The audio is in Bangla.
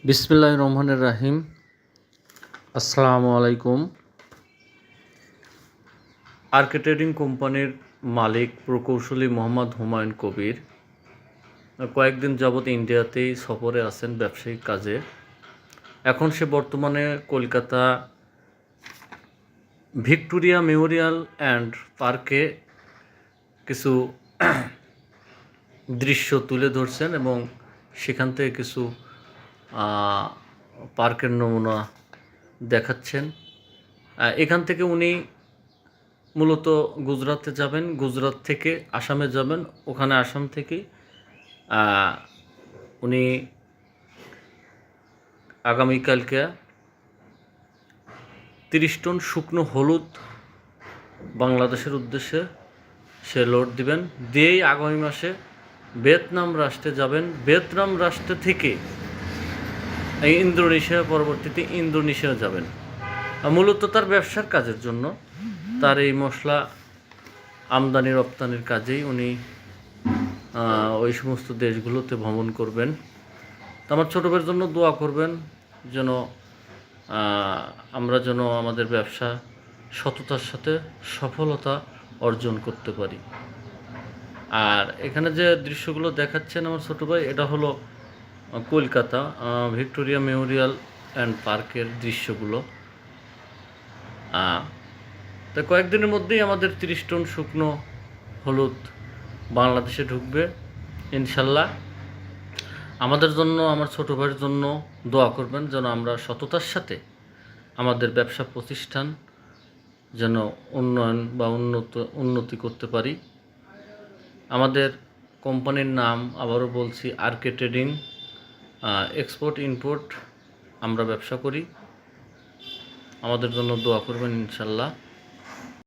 বিসমিল্লাহির রহমানির রাহিম। আসসালামু আলাইকুম। আরকে ট্রেডিং কোম্পানির মালিক প্রকৌশলী মোহাম্মদ হুমায়ুন কবির কয়েকদিন যাবৎ ইন্ডিয়াতেই সফরে আছেন ব্যবসায়িক কাজে। এখন সে বর্তমানে কলকাতা ভিক্টোরিয়া মেমোরিয়াল অ্যান্ড পার্কে কিছু দৃশ্য তুলে ধরছেন এবং সেখান থেকে কিছু পার্কের নমুনা দেখাচ্ছেন। এখান থেকে উনি মূলত গুজরাটে যাবেন, গুজরাট থেকে আসামে যাবেন, ওখানে আসাম থেকে উনি আগামীকালকে 30 টন শুকনো হলুদ বাংলাদেশের উদ্দেশ্যে সে লোড দিবেন, দিয়েই আগামী মাসে ভিয়েতনাম রাষ্ট্রে যাবেন। ভিয়েতনাম রাষ্ট্র থেকে ইন্দোনেশিয়া, পরবর্তীতে ইন্দোনেশিয়া যাবেন। মূলত তার ব্যবসার কাজের জন্য, তার এই মশলা আমদানি রপ্তানির কাজেই উনি ওই সমস্ত দেশগুলোতে ভ্রমণ করবেন। তো আমার ছোটো ভাইয়ের জন্য দোয়া করবেন যেন আমরা যেন আমাদের ব্যবসা সততার সাথে সফলতা অর্জন করতে পারি। আর এখানে যে দৃশ্যগুলো দেখাচ্ছেন আমার ছোটো ভাই, এটা হলো কলকাতা ভিক্টোরিয়া মেমোরিয়াল অ্যান্ড পার্কের দৃশ্যগুলো। তো কয়েকদিনের মধ্যেই আমাদের 30 টন শুকনো হলুদ বাংলাদেশে ঢুকবে ইনশাল্লাহ। আমাদের জন্য, আমার ছোটো ভাইয়ের জন্য দোয়া করবেন যেন আমরা সততার সাথে আমাদের ব্যবসা প্রতিষ্ঠান যেন উন্নয়ন বা উন্নতি করতে পারি। আমাদের কোম্পানির নাম আবারও বলছি, আরকে ট্রেডিং। এক্সপোর্ট ইম্পোর্ট আমরা ব্যবসা করি। আমাদের জন্য দোয়া করবেন ইনশাল্লাহ।